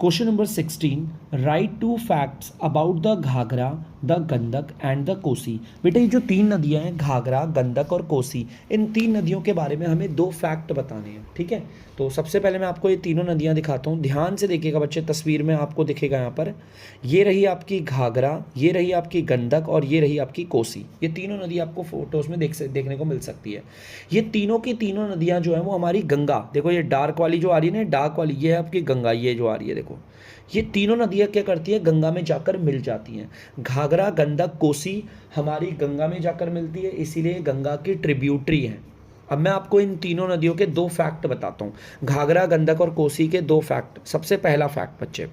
Question number 16, write two facts about the Ghaghara, the Gandak and the Kosi. बेटा ये जो तीन नदियां हैं घाघरा, गंडक और कोसी, इन तीन नदियों के बारे में हमें दो फैक्ट बताने हैं। ठीक है, तो सबसे पहले मैं आपको ये तीनों नदियां दिखाता हूँ। ध्यान से देखिएगा बच्चे, तस्वीर में आपको दिखेगा यहाँ पर, ये रही आपकी घाघरा, ये रही आपकी गंडक और ये रही आपकी कोसी। ये तीनों नदी आपको फोटोज़ में देखने को मिल सकती है। ये तीनों की तीनों नदियाँ जो हैं वो हमारी गंगा, देखो ये डार्क वाली जो आ रही है ना, डार्क वाली ये है आपकी गंगा, ये जो आ रही है देखो, ये तीनों नदियाँ क्या करती है, गंगा में जाकर मिल जाती हैं। घाघरा, गंडक, कोसी हमारी गंगा में जाकर मिलती है, इसीलिए गंगा की ट्रिब्यूटरी है। अब मैं आपको इन तीनों नदियों के दो फैक्ट बताता हूँ, घाघरा, गंडक और कोसी के दो फैक्ट। सबसे पहला फैक्ट बच्चे,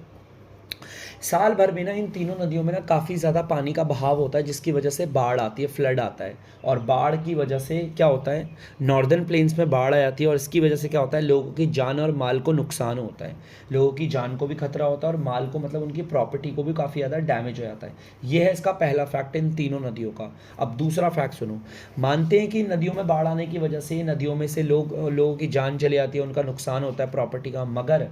साल भर में ना इन तीनों नदियों में ना काफ़ी ज़्यादा पानी का बहाव होता है, जिसकी वजह से बाढ़ आती है, फ्लड आता है। और बाढ़ की वजह से क्या होता है, नॉर्दर्न प्लेन्स में बाढ़ आ जाती है और इसकी वजह से क्या होता है, लोगों की जान और माल को नुकसान होता है। लोगों की जान को भी खतरा होता है और माल को, मतलब उनकी प्रॉपर्टी को भी काफ़ी ज़्यादा डैमेज हो जाता है। ये है इसका पहला फैक्ट इन तीनों नदियों का। अब दूसरा फैक्ट सुनो, मानते हैं कि नदियों में बाढ़ आने की वजह से नदियों में से लोगों की जान चली जाती है, उनका नुकसान होता है प्रॉपर्टी का, मगर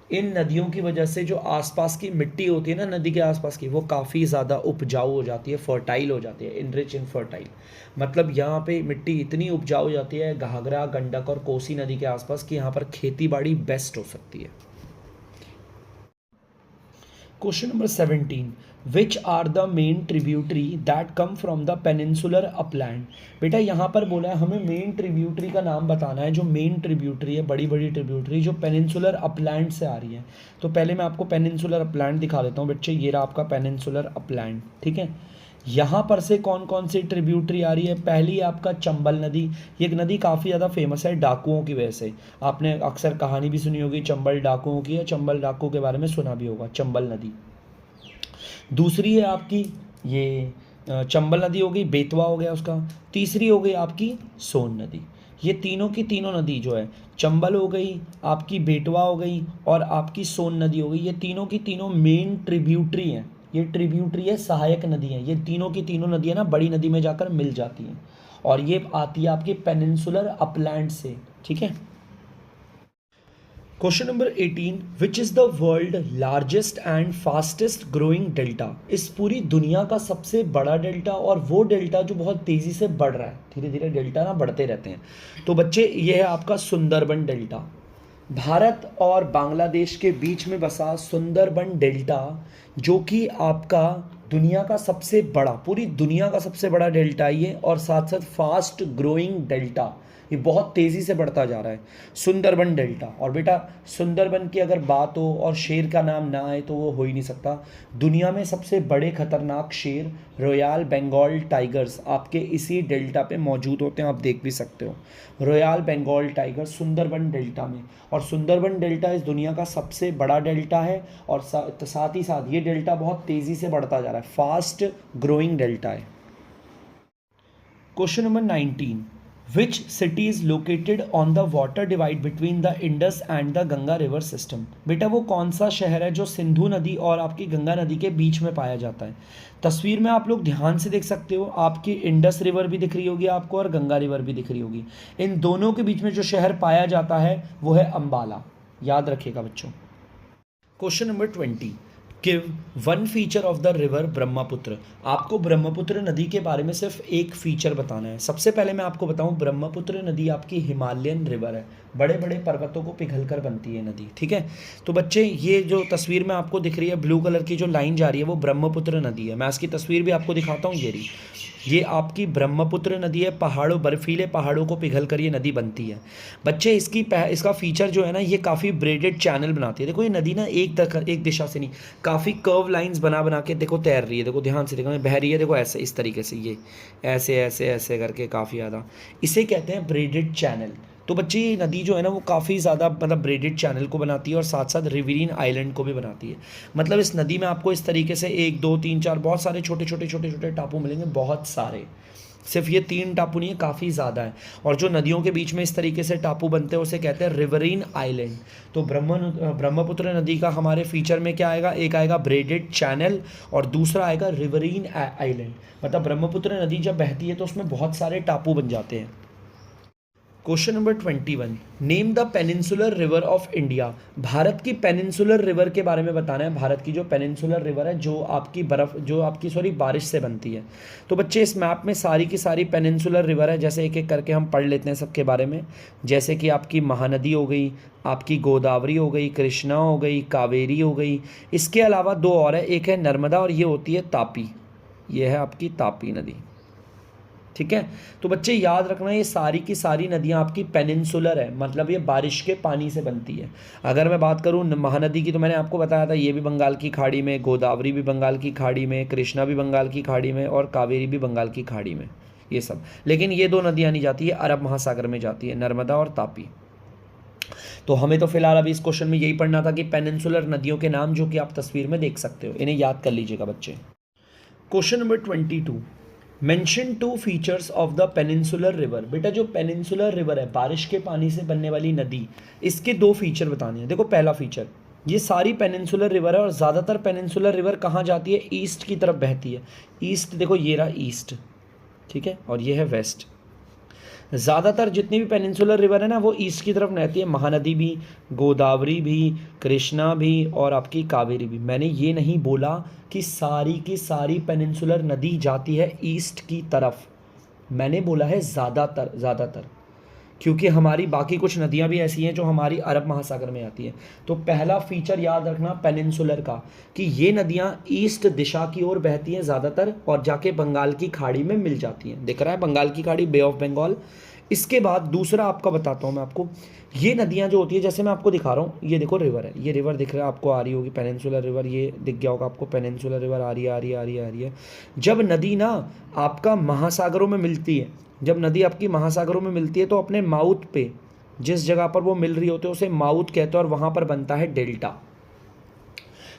इन नदियों की वजह से जो आसपास की मिट्टी होती है ना नदी के आसपास की, वो काफ़ी ज़्यादा उपजाऊ हो जाती है, फर्टाइल हो जाती है, इनरिच इन फर्टाइल। मतलब यहाँ पे मिट्टी इतनी उपजाऊ हो जाती है घाघरा, गंडक और कोसी नदी के आसपास कि यहाँ पर खेती बाड़ी बेस्ट हो सकती है। Question number 17, which are the main tributary that come from the peninsular upland. बेटा यहाँ पर बोला है हमें मेन ट्रिब्यूटरी का नाम बताना है, जो मेन ट्रिब्यूटरी है, बड़ी बड़ी ट्रिब्यूटरी जो पेनिनसुलर अपलैंड से आ रही है। तो पहले मैं आपको पेनिनसुलर अपलैंड दिखा देता हूँ बच्चे, ये रहा आपका पेनिनसुलर अपलैंड। ठीक है, यहाँ पर से कौन कौन सी ट्रिब्यूटरी आ रही है, पहली आपका चंबल नदी। ये नदी काफ़ी ज़्यादा फेमस है डाकुओं की वजह से, आपने अक्सर कहानी भी सुनी होगी चंबल डाकुओं की, या चंबल डाकू के बारे में सुना भी होगा, चंबल नदी। दूसरी है आपकी ये चंबल नदी हो गई, बेतवा हो गया उसका। तीसरी हो गई आपकी सोन नदी। ये तीनों की तीनों नदी जो है, चंबल हो गई, आपकी बेतवा हो गई और आपकी सोन नदी हो गई, ये तीनों की तीनों मेन ट्रिब्यूटरी हैं। ये ट्रिब्यूटरी है, सहायक नदी हैं। ये तीनों की तीनों नदियाँ ना बड़ी नदी में जाकर मिल जाती हैं और ये आती है आपके पेनिनसुलर अपलैंड से। ठीक है, question number 18, which is the world largest and fastest growing delta. इस पूरी दुनिया का सबसे बड़ा डेल्टा और वो डेल्टा जो बहुत तेज़ी से बढ़ रहा है, धीरे धीरे डेल्टा ना बढ़ते रहते हैं। तो बच्चे ये है आपका सुंदरबन डेल्टा। भारत और बांग्लादेश के बीच में बसा सुंदरबन डेल्टा, जो कि आपका दुनिया का सबसे बड़ा, पूरी दुनिया का सबसे बड़ा डेल्टा ये, और साथ साथ फास्ट ग्रोइंग डेल्टा, ये बहुत तेज़ी से बढ़ता जा रहा है सुंदरबन डेल्टा। और बेटा सुंदरबन की अगर बात हो और शेर का नाम ना आए तो वो हो ही नहीं सकता। दुनिया में सबसे बड़े खतरनाक शेर रॉयल बंगाल टाइगर्स आपके इसी डेल्टा पे मौजूद होते हैं, आप देख भी सकते हो, royal Bengal tiger Sundarban delta में। और सुंदरबन डेल्टा इस दुनिया का सबसे बड़ा डेल्टा है और साथ ही साथ ये डेल्टा बहुत तेज़ी से बढ़ता जा रहा है, फास्ट ग्रोइंग डेल्टा है। Question number 19, which city is located on the water divide between the Indus and the Ganga river system. बेटा वो कौन सा शहर है जो सिंधु नदी और आपकी गंगा नदी के बीच में पाया जाता है। तस्वीर में आप लोग ध्यान से देख सकते हो, आपकी इंडस रिवर भी दिख रही होगी आपको और गंगा रिवर भी दिख रही होगी। इन दोनों के बीच में जो शहर पाया जाता है वो है अम्बाला, याद रखिएगा बच्चों। Question number 20, give one feature of the river Brahmaputra. आपको ब्रह्मपुत्र नदी के बारे में सिर्फ एक फीचर बताना है। सबसे पहले मैं आपको बताऊं, ब्रह्मपुत्र नदी आपकी हिमालयन रिवर है, बड़े बड़े पर्वतों को पिघलकर बनती है नदी। ठीक है, तो बच्चे ये जो तस्वीर में आपको दिख रही है ब्लू कलर की जो लाइन जा रही है वो ब्रह्मपुत्र नदी है। मैं इसकी तस्वीर भी आपको दिखाता हूँ, ये आपकी ब्रह्मपुत्र नदी है, पहाड़ों, बर्फीले पहाड़ों को पिघल कर ये नदी बनती है। बच्चे इसका फीचर जो है ना, ये काफ़ी ब्रेडेड चैनल बनाती है। देखो ये नदी ना एक दिशा से नहीं, काफ़ी कर्व लाइंस बना बना के देखो तैर रही है, देखो ध्यान से देखो, बह रही है, देखो ऐसे इस तरीके से, ये ऐसे ऐसे ऐसे करके काफ़ी ज़्यादा, इसे कहते हैं ब्रेडेड चैनल। तो बच्चे ये नदी जो है ना वो काफ़ी ज़्यादा मतलब ब्रेडेड चैनल को बनाती है और साथ साथ रिवरीन आइलैंड को भी बनाती है। मतलब इस नदी में आपको इस तरीके से 1 2 3 4 बहुत सारे छोटे छोटे छोटे छोटे टापू मिलेंगे, बहुत सारे, सिर्फ ये 3 टापू नहीं है, काफ़ी ज़्यादा है। और जो नदियों के बीच में इस तरीके से टापू बनते हैं उसे कहते हैं रिवरीन आइलैंड। तो ब्रह्मपुत्र नदी का हमारे फीचर में क्या आएगा, एक आएगा ब्रेडेड चैनल और दूसरा आएगा रिवरीन आइलैंड। मतलब ब्रह्मपुत्र नदी जब बहती है तो उसमें बहुत सारे टापू बन जाते हैं। Question number 21, name the peninsular river of India. Bharat की पेनिनसुलर रिवर के बारे में बताना है। भारत की जो पेनिनसुलर रिवर है जो आपकी बारिश से बनती है। तो बच्चे इस मैप में सारी की सारी पेनिनसुलर रिवर है, जैसे एक एक करके हम पढ़ लेते हैं सबके बारे में। जैसे कि आपकी महानदी हो गई, आपकी गोदावरी हो गई, कृष्णा हो गई, कावेरी हो गई। इसके अलावा दो और है, एक है नर्मदा और ये होती है तापी। ये है आपकी तापी नदी। ठीक है, तो बच्चे याद रखना ये सारी की सारी नदियाँ आपकी पेनिनसुलर है, मतलब ये बारिश के पानी से बनती है। अगर मैं बात करूँ महानदी की, तो मैंने आपको बताया था ये भी बंगाल की खाड़ी में, गोदावरी भी बंगाल की खाड़ी में, कृष्णा भी बंगाल की खाड़ी में और कावेरी भी बंगाल की खाड़ी में, ये सब। लेकिन ये दो नदियाँ नहीं जाती है, अरब महासागर में जाती है, नर्मदा और तापी। तो हमें तो फिलहाल अभी इस क्वेश्चन में यही पढ़ना था कि पेनिनसुलर नदियों के नाम जो कि आप तस्वीर में देख सकते हो, इन्हें याद कर लीजिएगा बच्चे। Question number 22, mention two features of the peninsular river. बेटा जो पेनिनसुलर रिवर है, बारिश के पानी से बनने वाली नदी, इसके दो फीचर बताने हैं। देखो पहला फीचर, ये सारी पेनिनसुलर रिवर है और ज़्यादातर पेनिनसुलर रिवर कहाँ जाती है, ईस्ट की तरफ बहती है। ईस्ट देखो ये रहा ईस्ट, ठीक है, और ये है वेस्ट। ज़्यादातर जितनी भी पेनिनसुलर रिवर है ना वो ईस्ट की तरफ बहती है। महानदी भी, गोदावरी भी, कृष्णा भी और आपकी कावेरी भी। मैंने ये नहीं बोला कि सारी की सारी पेनिनसुलर नदी जाती है ईस्ट की तरफ, मैंने बोला है ज़्यादातर, क्योंकि हमारी बाकी कुछ नदियां भी ऐसी हैं जो हमारी अरब महासागर में आती हैं। तो पहला फीचर याद रखना पेनिनसुलर का कि ये नदियां ईस्ट दिशा की ओर बहती हैं ज़्यादातर और जाके बंगाल की खाड़ी में मिल जाती हैं। दिख रहा है बंगाल की खाड़ी, बे ऑफ बंगाल। इसके बाद दूसरा आपका बताता हूँ मैं आपको, ये नदियाँ जो होती है, जैसे मैं आपको दिखा रहा हूँ, ये देखो रिवर है, ये रिवर दिख रहा है आपको, आ रही होगी पेनिनसुलर रिवर, ये दिख गया होगा आपको, पेनिनसुलर रिवर आ रही है, आ रही है, आ रही है, आ रही है। जब नदी ना आपका महासागरों में मिलती है, जब नदी आपकी महासागरों में मिलती है तो अपने माउथ पे जिस जगह पर वो मिल रही होती है उसे माउथ कहते हैं और वहाँ पर बनता है डेल्टा।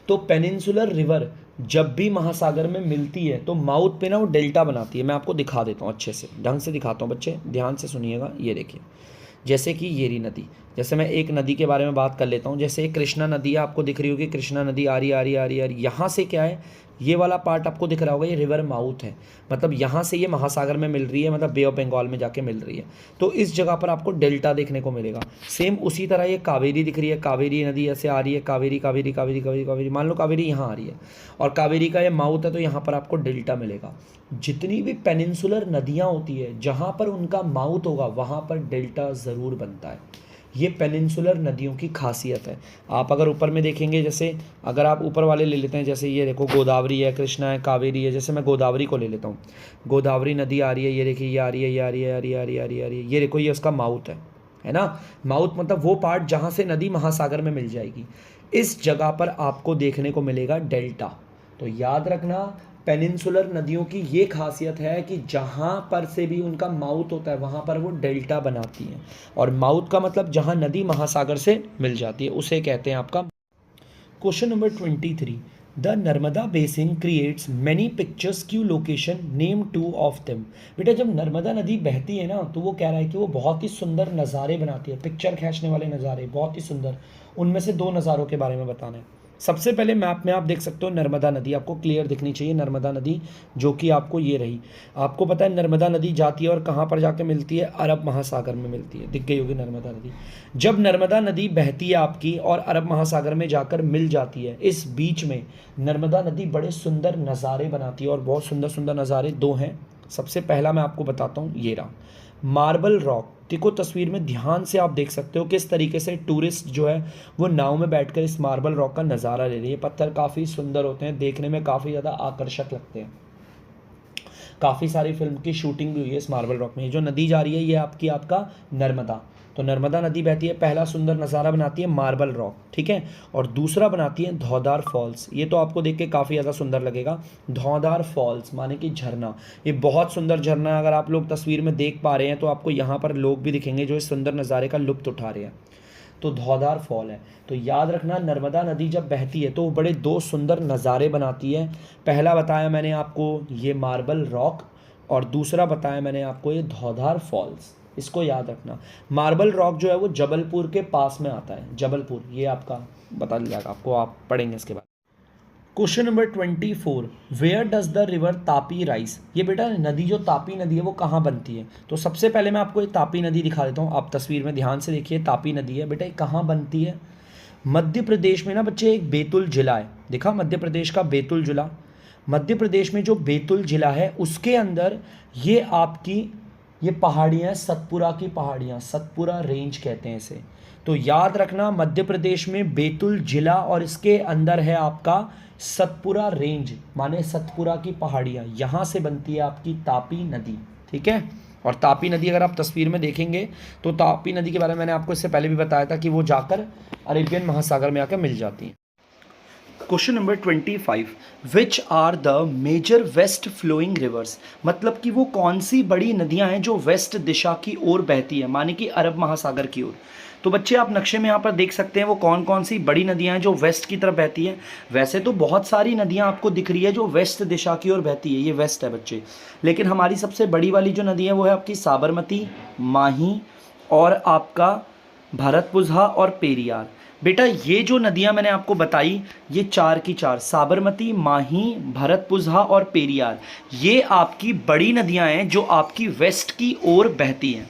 तो पेनिनसुलर रिवर जब भी महासागर में मिलती है तो माउथ पे ना वो डेल्टा बनाती है। मैं आपको दिखा देता हूँ, अच्छे से ढंग से दिखाता हूँ बच्चे, ध्यान से सुनिएगा। ये देखिए, जैसे कि येरी नदी, जैसे मैं एक नदी के बारे में बात कर लेता हूँ, जैसे कृष्णा नदी है, आपको दिख रही होगी कृष्णा नदी आ रही आ रही आ रही आ रही। यहाँ से क्या है, ये वाला पार्ट आपको दिख रहा होगा, ये रिवर माउथ है, मतलब यहाँ से ये महासागर में मिल रही है, मतलब बे ऑफ बंगाल में जाके मिल रही है। तो इस जगह पर आपको डेल्टा देखने को मिलेगा। सेम उसी तरह ये कावेरी दिख रही है, कावेरी नदी ऐसे आ रही है, कावेरी कावेरी कावेरी कावेरी कावेरी, मान लो कावेरी यहाँ आ रही है और कावेरी का ये माउथ है, तो यहाँ पर आपको डेल्टा मिलेगा। जितनी भी पेनिनसुलर नदियाँ होती है जहाँ पर उनका माउथ होगा वहाँ पर डेल्टा ज़रूर बनता है। ये पेनिनसुलर नदियों की खासियत है। आप अगर ऊपर में देखेंगे, जैसे अगर आप ऊपर वाले ले लेते हैं, जैसे ये देखो गोदावरी है, कृष्णा है, कावेरी है, जैसे मैं गोदावरी को ले लेता हूँ, गोदावरी नदी आ रही है, ये देखिए ये आ रही है, ये आ रही है, आ रही है, आ रही है, आ रही है, आ रही है, ये देखो ये उसका माउथ है ना। माउथ मतलब वो पार्ट जहाँ से नदी महासागर में मिल जाएगी, इस जगह पर आपको देखने को मिलेगा डेल्टा। तो याद रखना पेनिनसुलर नदियों की ये खासियत है कि जहाँ पर से भी उनका माउथ होता है वहाँ पर वो डेल्टा बनाती हैं, और माउथ का मतलब जहाँ नदी महासागर से मिल जाती है उसे कहते हैं आपका। Question number 23, the Narmada basin creates many pictures Q location, name two of them. बेटा जब नर्मदा नदी बहती है ना तो वो कह रहा है कि वो बहुत ही सुंदर नज़ारे बनाती है, पिक्चर खींचने वाले नज़ारे बहुत ही सुंदर। उनमें से दो नज़ारों के बारे में बताना है। सबसे पहले मैप में आप देख सकते हो नर्मदा नदी, आपको क्लियर दिखनी चाहिए नर्मदा नदी, जो कि आपको ये रही। आपको पता है नर्मदा नदी जाती है और कहाँ पर जाकर मिलती है, अरब महासागर में मिलती है, दिख गई होगी नर्मदा नदी। जब नर्मदा नदी बहती है आपकी और अरब महासागर में जाकर मिल जाती है, इस बीच में नर्मदा नदी बड़े सुंदर नज़ारे बनाती है और बहुत सुंदर सुंदर नज़ारे दो हैं। सबसे पहला मैं आपको बताता हूँ, ये रहा मार्बल रॉक। देखो तस्वीर में ध्यान से आप देख सकते हो किस तरीके से टूरिस्ट जो है वो नाव में बैठकर इस मार्बल रॉक का नज़ारा ले रही है। पत्थर काफ़ी सुंदर होते हैं, देखने में काफ़ी ज़्यादा आकर्षक लगते हैं। काफ़ी सारी फिल्म की शूटिंग भी हुई है इस मार्बल रॉक में। जो नदी जा रही है ये आपका नर्मदा, तो नर्मदा नदी बहती है, पहला सुंदर नज़ारा बनाती है मार्बल रॉक, ठीक है। और दूसरा बनाती है धौधार फॉल्स। ये तो आपको देख के काफ़ी ज़्यादा सुंदर लगेगा। धौधार फॉल्स माने कि झरना, ये बहुत सुंदर झरना है। अगर आप लोग तस्वीर में देख पा रहे हैं तो आपको यहाँ पर लोग भी दिखेंगे जो इस सुंदर नज़ारे का लुत्फ़ उठा रहे हैं। तो धौधार फॉल है। तो याद रखना नर्मदा नदी जब बहती है तो वो बड़े दो सुंदर नज़ारे बनाती है। पहला बताया मैंने आपको ये मार्बल रॉक और दूसरा बताया मैंने आपको ये धौधार फॉल्स। इसको याद रखना। मार्बल रॉक जो है वो जबलपुर के पास में आता है, जबलपुर, ये आपका बता दिया जाएगा आपको, आप पढ़ेंगे इसके बाद। Question number 24, where does the river Tapi rise. ये बेटा नदी जो तापी नदी है वो कहाँ बनती है। तो सबसे पहले मैं आपको एक तापी नदी दिखा देता हूँ, आप तस्वीर में ध्यान से देखिए। तापी नदी है बेटा, ये कहाँ बनती है। मध्य प्रदेश में ना बच्चे एक बैतूल जिला है, देखा मध्य प्रदेश का बैतूल जिला। मध्य प्रदेश में जो बैतूल जिला है उसके अंदर ये आपकी ये पहाड़ियाँ, सतपुरा की पहाड़ियाँ, सतपुरा रेंज कहते हैं इसे। तो याद रखना मध्य प्रदेश में बैतूल जिला और इसके अंदर है आपका सतपुरा रेंज, माने सतपुरा की पहाड़ियाँ, यहाँ से बनती है आपकी तापी नदी। ठीक है, और तापी नदी अगर आप तस्वीर में देखेंगे तो तापी नदी के बारे में मैंने आपको इससे पहले भी बताया था कि वो जाकर अरेबियन महासागर में आकर मिल जाती हैं। Question number 25, which are the major west flowing rivers. मतलब कि वो कौन सी बड़ी नदियां हैं जो वेस्ट दिशा की ओर बहती है, माने कि अरब महासागर की ओर। तो बच्चे आप नक्शे में यहाँ पर देख सकते हैं वो कौन कौन सी बड़ी नदियां हैं जो वेस्ट की तरफ बहती हैं। वैसे तो बहुत सारी नदियां आपको दिख रही है जो वेस्ट दिशा की ओर बहती है, ये वेस्ट है बच्चे, लेकिन हमारी सबसे बड़ी वाली जो नदी है वो है आपकी साबरमती, माही और आपका भरतपुझा और पेरियार। बेटा ये जो नदियां मैंने आपको बताई ये चार की चार, साबरमती, माही, भरतपुझा और पेरियार, ये आपकी बड़ी नदियां हैं जो आपकी वेस्ट की ओर बहती हैं।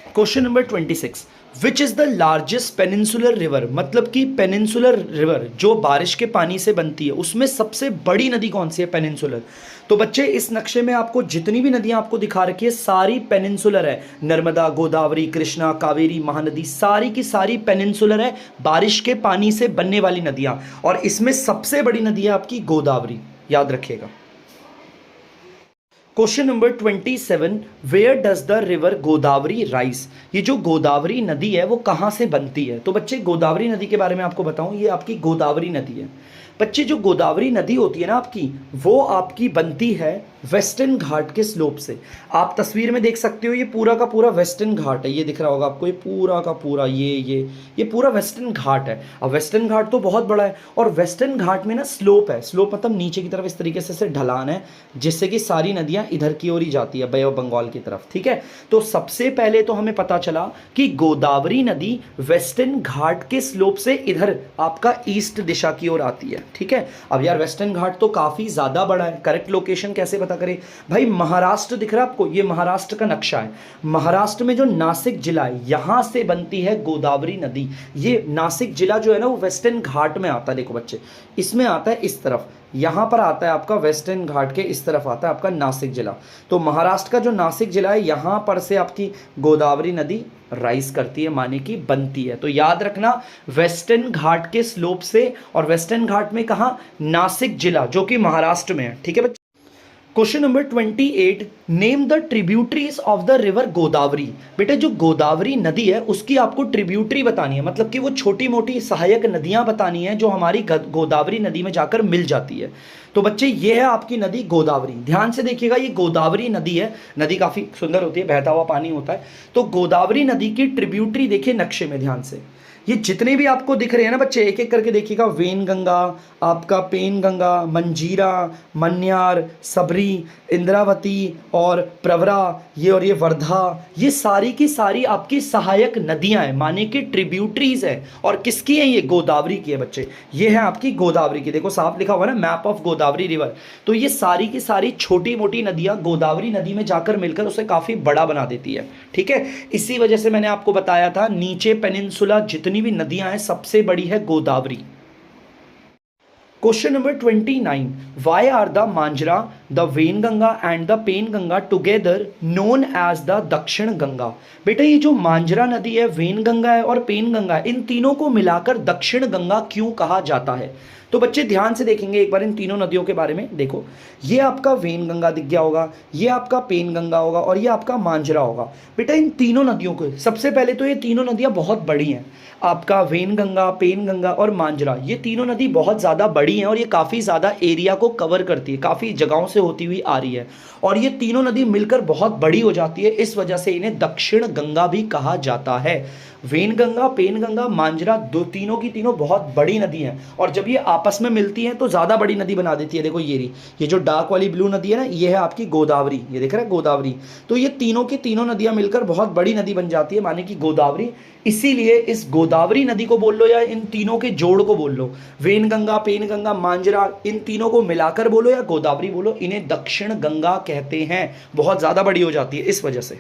Question number 26, which is the largest peninsular river. मतलब कि पेनिनसुलर रिवर जो बारिश के पानी से बनती है उसमें सबसे बड़ी नदी कौन सी है, पेनिनसुलर। तो बच्चे इस नक्शे में आपको जितनी भी नदियां आपको दिखा रखी है सारी पेनिनसुलर है। नर्मदा, गोदावरी, कृष्णा, कावेरी, महानदी, सारी की सारी पेनिनसुलर है, बारिश के पानी से बनने वाली नदियां, और इसमें सबसे बड़ी नदी है आपकी गोदावरी, याद रखिएगा। Question number 27, where does the river Godavari rise. ये जो गोदावरी नदी है वो कहाँ से बनती है। तो बच्चे गोदावरी नदी के बारे में आपको बताऊं, ये आपकी गोदावरी नदी है। बच्चे जो गोदावरी नदी होती है ना आपकी, वो आपकी बनती है वेस्टर्न घाट के स्लोप से। आप तस्वीर में देख सकते हो ये पूरा का पूरा वेस्टर्न घाट है, ये दिख रहा होगा आपको, ये पूरा का पूरा ये पूरा वेस्टर्न घाट है। अब वेस्टर्न घाट तो बहुत बड़ा है और वेस्टर्न घाट में ना स्लोप है, स्लोप मतलब नीचे की तरफ इस तरीके से ढलान है जिससे कि सारी नदियां इधर की ओर ही जाती है, बे ऑफ बंगाल की तरफ। ठीक है, तो सबसे पहले तो हमें पता चला कि गोदावरी नदी वेस्टर्न घाट के स्लोप से इधर आपका ईस्ट दिशा की ओर आती है। ठीक है, अब यार वेस्टर्न घाट तो काफी ज्यादा बड़ा है, करेक्ट लोकेशन कैसे पता करें भाई। महाराष्ट्र दिख रहा है आपको, ये महाराष्ट्र का नक्शा है। महाराष्ट्र में जो नासिक जिला है यहां से बनती है गोदावरी नदी। ये नासिक जिला जो है ना वो वेस्टर्न घाट में आता है, देखो बच्चे इसमें आता है इस तरफ, यहां पर आता है आपका वेस्टर्न घाट के इस तरफ आता है आपका नासिक जिला। तो महाराष्ट्र का जो नासिक जिला है यहां पर से आपकी गोदावरी नदी राइज करती है, माने कि बनती है। तो याद रखना वेस्टर्न घाट के स्लोप से, और वेस्टर्न घाट में कहा, नासिक जिला जो कि महाराष्ट्र में है। ठीक है बच्चे। Question number 28, name the tributaries of the river Godavari. बेटे जो गोदावरी नदी है उसकी आपको ट्रिब्यूटरी बतानी है, मतलब कि वो छोटी मोटी सहायक नदियां बतानी है जो हमारी गोदावरी नदी में जाकर मिल जाती है। तो बच्चे ये है आपकी नदी गोदावरी, ध्यान से देखिएगा, ये गोदावरी नदी है। नदी काफी सुंदर होती है, बहता हुआ पानी होता है। तो गोदावरी नदी की ट्रिब्यूटरी देखिए नक्शे में ध्यान से, ये जितने भी आपको दिख रहे हैं ना बच्चे, एक एक करके देखिएगा। वेनगंगा, आपका पेनगंगा, मंजीरा, मन्यार, सबरी, इंद्रावती और प्रवरा, ये और ये वर्धा, ये सारी की सारी आपकी सहायक नदियां हैं, माने कि ट्रिब्यूटरीज है। और किसकी है, ये गोदावरी की है बच्चे। ये है आपकी गोदावरी की, देखो साफ लिखा हुआ है ना, मैप ऑफ गोदावरी रिवर। तो ये सारी की सारी छोटी मोटी नदियां गोदावरी नदी में जाकर मिलकर उसे काफी बड़ा बना देती है। ठीक है, इसी वजह से मैंने आपको बताया था नीचे पेनिनसुला जितनी भी नदियां हैं सबसे बड़ी है Godavari. Question number 29, why are the Manjra, the Wainganga and the Penganga together known as the Dakshin Ganga. बेटा ये जो मांजरा नदी है, वेनगंगा है और पेनगंगा है, इन तीनों को मिलाकर दक्षिण गंगा क्यों कहा जाता है। तो बच्चे ध्यान से देखेंगे एक बार इन तीनों नदियों के बारे में। देखो ये आपका वेनगंगा दिख गया होगा, ये आपका पेनगंगा होगा और ये आपका मांजरा होगा। बेटा इन तीनों नदियों को, सबसे पहले तो ये तीनों नदियां बहुत बड़ी हैं, आपका वेनगंगा, पेनगंगा और मांजरा, ये तीनों नदी बहुत ज़्यादा बड़ी हैं और ये काफ़ी ज़्यादा एरिया को कवर करती है, काफ़ी जगहों से होती हुई आ रही है और ये तीनों नदी मिलकर बहुत बड़ी हो जाती है, इस वजह से इन्हें दक्षिण गंगा भी कहा जाता है। वेनगंगा, पेनगंगा, मांजरा, दो तीनों की तीनों बहुत बड़ी नदी हैं और जब ये आपस में मिलती हैं तो ज़्यादा बड़ी नदी बना देती है। देखो ये रही, ये जो डार्क वाली ब्लू नदी है ना, ये है आपकी गोदावरी, ये देख रहे हैं गोदावरी। तो ये तीनों की तीनों नदियां मिलकर बहुत बड़ी नदी बन जाती है, माने कि गोदावरी। इसीलिए इस गोदावरी नदी को बोल लो या इन तीनों के जोड़ को बोल लो, वेनगंगा, पेनगंगा, मांजरा, इन तीनों को मिलाकर बोलो या गोदावरी बोलो, इन्हें दक्षिण गंगा कहते हैं। बहुत ज़्यादा बड़ी हो जाती है इस वजह से।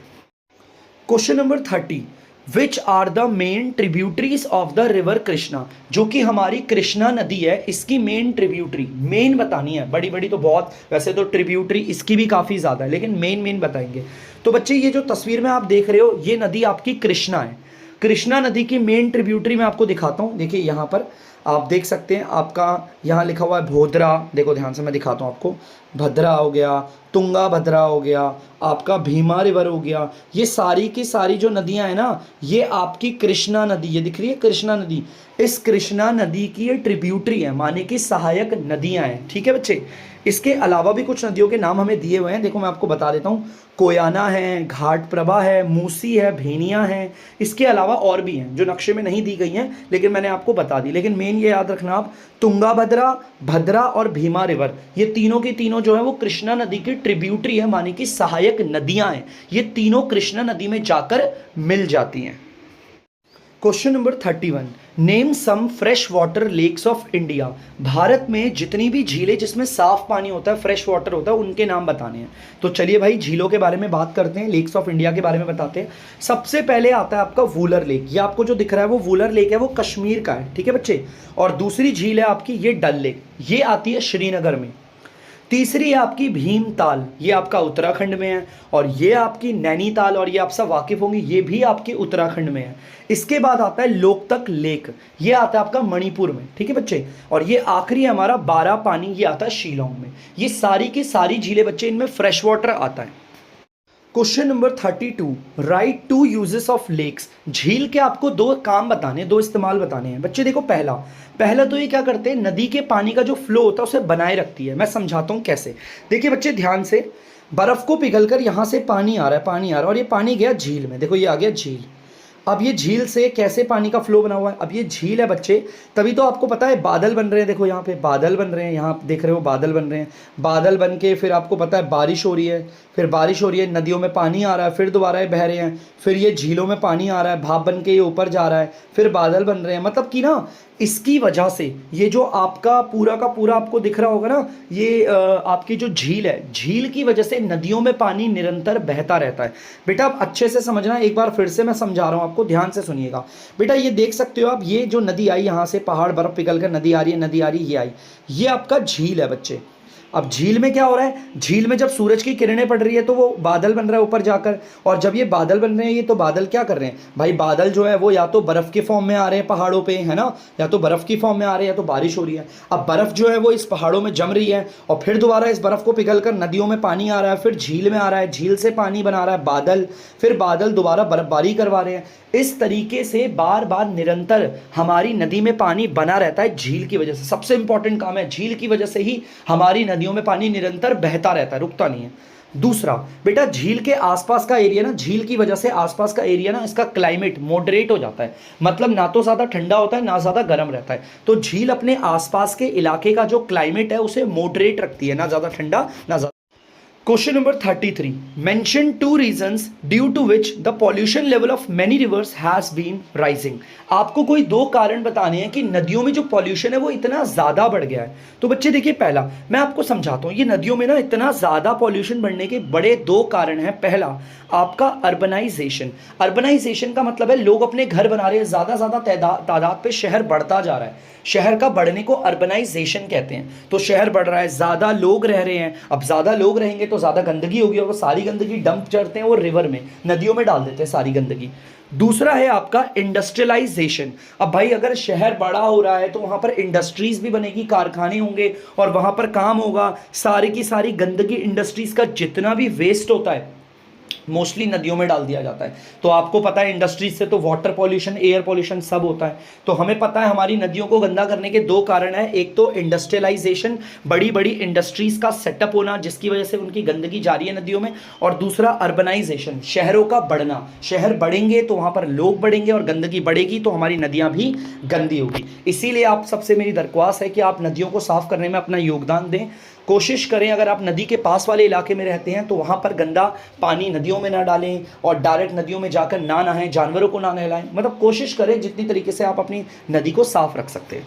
Question number 30, which are the main tributaries of the river Krishna, जो कि हमारी कृष्णा नदी है, इसकी मेन ट्रिब्यूटरी, मेन बतानी है। बड़ी बड़ी तो बहुत, वैसे तो ट्रिब्यूटरी इसकी भी काफ़ी ज़्यादा है, लेकिन मेन मेन बताएंगे। तो बच्चे ये जो तस्वीर में आप देख रहे हो, ये नदी आपकी कृष्णा है। कृष्णा नदी की मेन ट्रिब्यूटरी मैं आपको दिखाता हूँ। देखिए यहाँ पर आप देख सकते हैं, आपका यहाँ लिखा हुआ है भोदरा, देखो ध्यान से मैं दिखाता हूँ आपको। भद्रा हो गया, तुंगा भद्रा हो गया, आपका भीमा रिवर हो गया, ये सारी की सारी जो नदियाँ हैं ना, ये आपकी कृष्णा नदी, ये दिख रही है कृष्णा नदी, इस कृष्णा नदी की ये ट्रिब्यूटरी है, माने कि सहायक नदियाँ हैं। ठीक है बच्चे, इसके अलावा भी कुछ नदियों के नाम हमें दिए हुए हैं, देखो मैं आपको बता देता हूँ। कोयाना है, घाट प्रभा है, मूसी है, भेनिया है, इसके अलावा और भी हैं जो नक्शे में नहीं दी गई हैं, लेकिन मैंने आपको बता दी। लेकिन मेन ये याद रखना आप, तुंगा भद्रा, भद्रा और भीमा रिवर, ये तीनों की तीनों जो है वो कृष्णा नदी की ट्रिब्यूटरी है, माने कि सहायक नदियां हैं। ये तीनों कृष्णा नदी में जाकर मिल जाती हैं। Question number 31, name some fresh water lakes of India, Bharat में जितनी भी झीलें जिसमें साफ पानी होता है, फ्रेश वाटर होता है, उनके नाम बताने हैं। तो चलिए भाई झीलों के बारे में बात करते हैं, लेक्स ऑफ इंडिया के बारे में बताते हैं। सबसे पहले आता है आपका वूलर लेक, ये आपको जो दिख रहा है वो वूलर लेक है, वो कश्मीर का है। ठीक है बच्चे, और दूसरी झील है आपकी ये डल लेक, ये आती है श्रीनगर में। तीसरी है आपकी भीमताल, ये आपका उत्तराखंड में है। और ये आपकी नैनीताल, और ये आप सब वाकिफ होंगे, ये भी आपके उत्तराखंड में है। इसके बाद आता है लोकतक लेक, ये आता है आपका मणिपुर में। ठीक है बच्चे, और ये आखिरी हमारा बारा पानी, ये आता है शिलोंग में। ये सारी की सारी झीलें बच्चे, इनमें फ्रेश वाटर आता है। Question number 32, write two uses of lakes, झील के आपको दो काम बताने, दो इस्तेमाल बताने हैं बच्चे। देखो पहला तो ये क्या करते हैं, नदी के पानी का जो फ्लो होता है उसे बनाए रखती है। मैं समझाता हूँ कैसे। देखिए बच्चे ध्यान से, बर्फ को पिघलकर यहाँ से पानी आ रहा है, और ये पानी गया झील में, देखो ये आ गया झील। अब ये झील से कैसे पानी का फ्लो बना हुआ है, अब ये झील है बच्चे, तभी तो आपको पता है बादल बन रहे हैं। देखो यहाँ पे बादल बन रहे हैं, यहाँ देख रहे हो बादल बन रहे हैं। बादल बन के फिर आपको पता है बारिश हो रही है, फिर बारिश हो रही है, नदियों में पानी आ रहा है, फिर दोबारा ये बह रहे हैं, फिर ये झीलों में पानी आ रहा है, भाप बन के ये ऊपर जा रहा है, फिर बादल बन रहे हैं। मतलब कि ना इसकी वजह से ये जो आपका पूरा का पूरा आपको दिख रहा होगा ना, ये आपकी जो झील है, झील की वजह से नदियों में पानी निरंतर बहता रहता है। बेटा आप अच्छे से समझना, एक बार फिर से मैं समझा रहा हूँ आपको, ध्यान से सुनिएगा। बेटा ये देख सकते हो आप, ये जो नदी आई यहाँ से, पहाड़ बर्फ पिघल कर नदी आ रही है, नदी आ रही है, ये आई, ये आपका झील है बच्चे। अब झील में क्या हो रहा है, झील में जब सूरज की किरणें पड़ रही है तो वो बादल बन रहा है ऊपर जाकर, और जब ये बादल बन रहे हैं, ये तो बादल क्या कर रहे हैं भाई, बादल जो है वो या तो बर्फ के फॉर्म में आ रहे हैं पहाड़ों पे, है ना, या तो बर्फ की फॉर्म में आ रहे हैं, या तो बारिश हो रही है। अब बर्फ जो है वो इस पहाड़ों में जम रही है, और फिर दोबारा इस बर्फ को पिघल कर नदियों में पानी आ रहा है, फिर झील में आ रहा है, झील से पानी बना रहा है बादल, फिर बादल दोबारा बर्फबारी करवा रहे हैं। इस तरीके से बार बार निरंतर हमारी नदी में पानी बना रहता है झील की वजह से। सबसे इंपॉर्टेंट काम है, झील की वजह से ही हमारी नदियों में पानी निरंतर बहता रहता है, रुकता नहीं है। दूसरा बेटा, झील के आसपास का एरिया ना, झील की वजह से आसपास का एरिया ना, इसका क्लाइमेट मॉडरेट हो जाता है, मतलब ना तो ज़्यादा ठंडा होता है ना ज़्यादा गर्म रहता है। तो झील अपने आसपास के इलाके का जो क्लाइमेट है उसे मॉडरेट रखती है, ना ज़्यादा ठंडा ना ज़्यादा। Question number 33, mention 2 reasons due to which the pollution level of many rivers has been rising. आपको कोई दो कारण बताने हैं कि नदियों में जो पॉल्यूशन है वो इतना ज़्यादा बढ़ गया है। तो बच्चे देखिए, पहला मैं आपको समझाता हूँ, ये नदियों में ना इतना ज़्यादा पॉल्यूशन बढ़ने के बड़े दो कारण हैं। पहला आपका अर्बनाइजेशन, अर्बनाइजेशन का मतलब है लोग अपने घर बना रहे हैं, ज़्यादा तादाद पे शहर बढ़ता जा रहा है, शहर का बढ़ने को अर्बनाइजेशन कहते हैं। तो शहर बढ़ रहा है, ज़्यादा लोग रह रहे हैं, अब ज़्यादा लोग रहेंगे तो ज़्यादा गंदगी होगी, और वो सारी गंदगी डंप करते हैं वो रिवर में, नदियों में डाल देते हैं सारी गंदगी। दूसरा है आपका इंडस्ट्रियलाइजेशन। अब भाई अगर शहर बड़ा हो रहा है तो वहाँ पर इंडस्ट्रीज भी बनेगी, कारखाने होंगे और वहाँ पर काम होगा, सारी की सारी गंदगी, इंडस्ट्रीज का जितना भी वेस्ट होता है मोस्टली नदियों में डाल दिया जाता है। तो आपको पता है इंडस्ट्रीज से तो वाटर पॉल्यूशन, एयर पॉल्यूशन सब होता है। तो हमें पता है हमारी नदियों को गंदा करने के दो कारण है, एक तो इंडस्ट्रियलाइजेशन, बड़ी बड़ी इंडस्ट्रीज का सेटअप होना जिसकी वजह से उनकी गंदगी जा रही है नदियों में, और दूसरा अर्बनाइजेशन, शहरों का बढ़ना। शहर बढ़ेंगे तो वहां पर लोग बढ़ेंगे और गंदगी बढ़ेगी तो हमारी नदियां भी गंदी होगी। इसीलिए आप सबसे मेरी दरख्वास्त है कि आप नदियों को साफ करने में अपना योगदान दें। कोशिश करें, अगर आप नदी के पास वाले इलाके में रहते हैं तो वहाँ पर गंदा पानी नदियों में ना डालें और डायरेक्ट नदियों में जाकर ना नहाएं, जानवरों को ना नहलाएं। मतलब कोशिश करें जितनी तरीके से आप अपनी नदी को साफ रख सकते हैं।